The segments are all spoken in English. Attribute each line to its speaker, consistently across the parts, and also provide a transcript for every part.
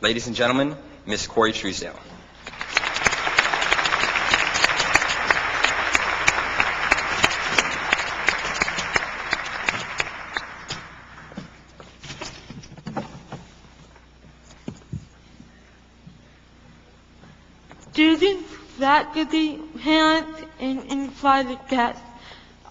Speaker 1: Ladies and gentlemen, Miss Cori Truesdale.
Speaker 2: Students, faculty, parents, and invited guests,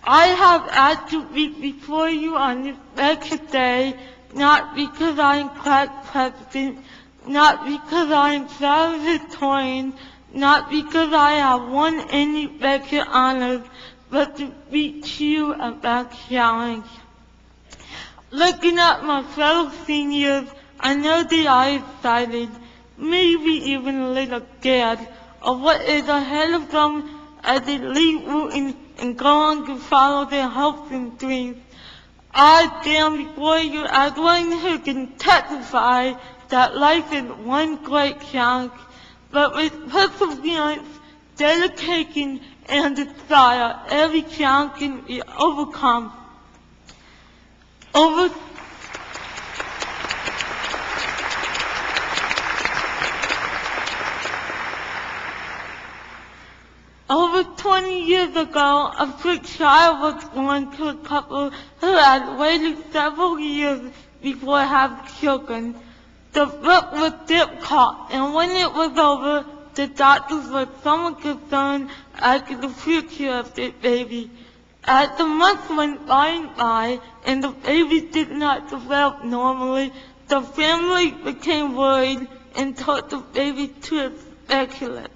Speaker 2: I have asked to speak before you on this special day, not because I am class president, not because I am valedictorian, not because I have won any special honors, but to speak to you about challenge. Looking at my fellow seniors, I know they are excited, maybe even a little scared of what is ahead of them as they leave Wooten and go on to follow their hopes and dreams. I stand before you as one who can testify that life is one great challenge, but with perseverance, dedication, and desire, every challenge can be overcome. Over 20 years ago, a sick child was born to a couple who had waited several years before having children. The birth was difficult, and when it was over, the doctors were somewhat concerned as to the future of the baby. As the months went by and the baby did not develop normally, the family became worried and took the baby to a specialist.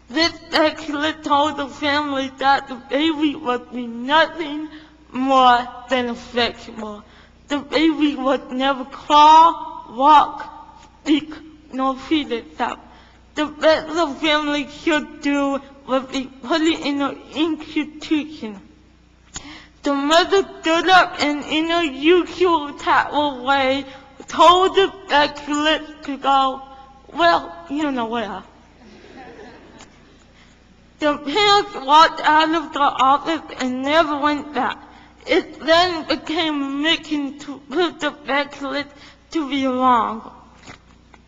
Speaker 2: This specialist told the family that the baby would be nothing more than a vegetable. The baby would never crawl, walk, speak, nor feed itself. The best the family should do would be put it in an institution. The mother stood up and in her usual tactful way told the specialist to go, well, you know where. The parents walked out of the office and never went back. It then became a mission to put the specialist to be wrong.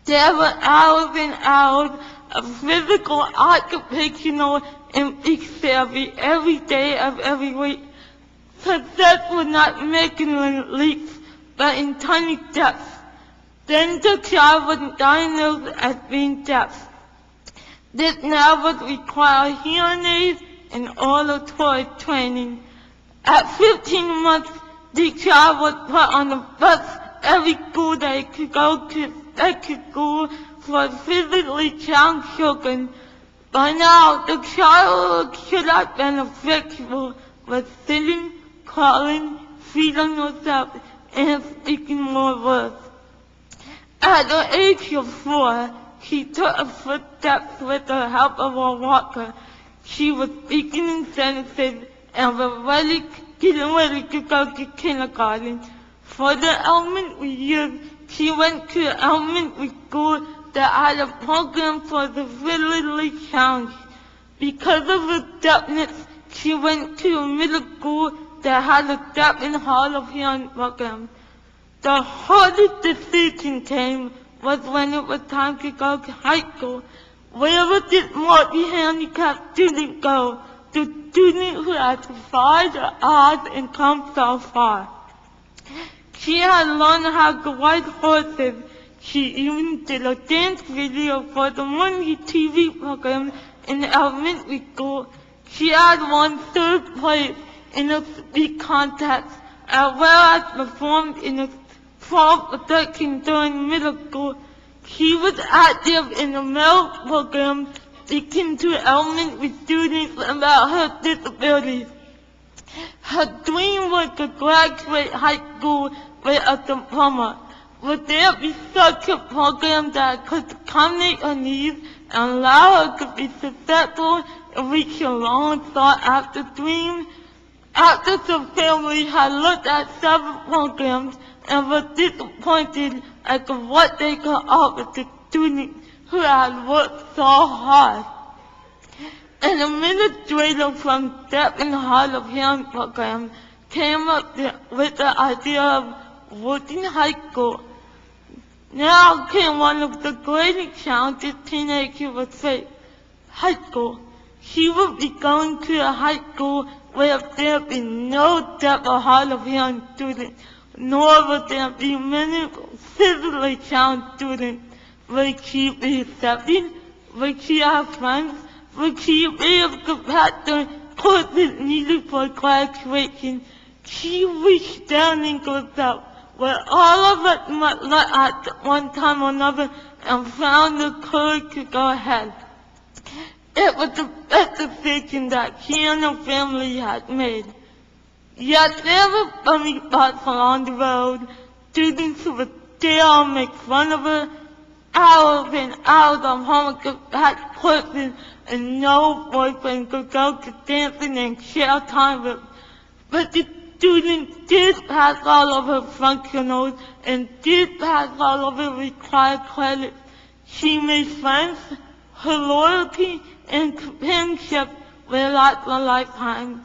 Speaker 2: There were hours and hours of physical, occupational, and speech therapy every day of every week. Success was not making leaps, but in tiny steps. Then the child was diagnosed as being deaf. This now would require hearing aids and auditory training. At 15 months, the child was put on the bus every school day to go to special school for physically challenged children. By now, the child should have been a vegetable, was sitting, crawling, feeding herself, and speaking more words. At the age of 4, she took a footsteps with the help of a walker. She was speaking in sentences and was getting ready to go to kindergarten. For the elementary years, she went to an elementary school that had a program for the visually challenged. Because of her deafness, she went to a middle school that had a deaf and hard of hearing program. The hardest decision came was when it was time to go to high school. Where would this multi-handicapped student go? The student who had defied the odds and come so far. She had learned how to ride horses. She even did a dance video for the Monday TV program in elementary school. She had won 3rd place in a speech contest, as well as performed in a fall production during middle school. She was active in the male program, speaking to elementary students about her disabilities. Her dream was to graduate high school with a diploma. Would there be such a program that could accommodate her needs and allow her to be successful and reach her long sought after dream? After the family had looked at several programs and was disappointed as to what they could offer to students who had worked so hard. An administrator from Deaf and Hard of Hearing program came up with the idea of Wooten High School. Now came one of the greatest challenges teenagers would face, high school. She would be going to a high school where there would be no depth or heart of young students, nor would there be many physically challenged students. Would she be accepted? Would she have friends? Would she be able to pass the courses needed for graduation? She reached down and looked up, where all of us must look at one time or another, and found the courage to go ahead. It was the best decision that she and her family had made. Yet there were funny spots along the road. Students who would still make fun of her. Hours and hours of homework back courses, and no boyfriend could go to dancing and share time with. But the students did pass all of her functionals and did pass all of her required credits. She made friends. Her loyalty and companionship will last a lifetime.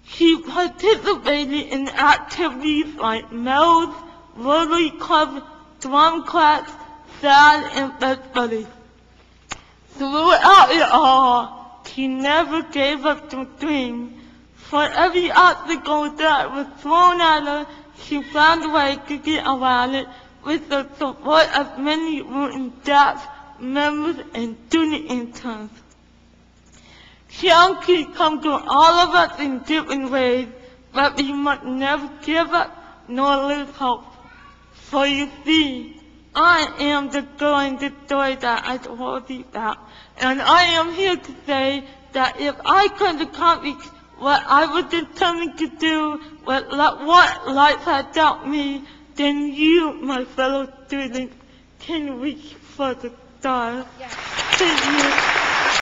Speaker 2: She participated in activities like medals, Rotary Club, drum class, sad and best buddies. Throughout it all, she never gave up the dream. For every obstacle that was thrown at her, she found a way to get around it with the support of many written staff members and student interns. Challenges come to all of us in different ways, but we must never give up nor lose hope. For you see, I am the girl in the story that I told you about, and I am here to say that if I could accomplish what I was determined to do with what life had dealt me, then you, my fellow students, can reach for the stars.
Speaker 3: Yeah.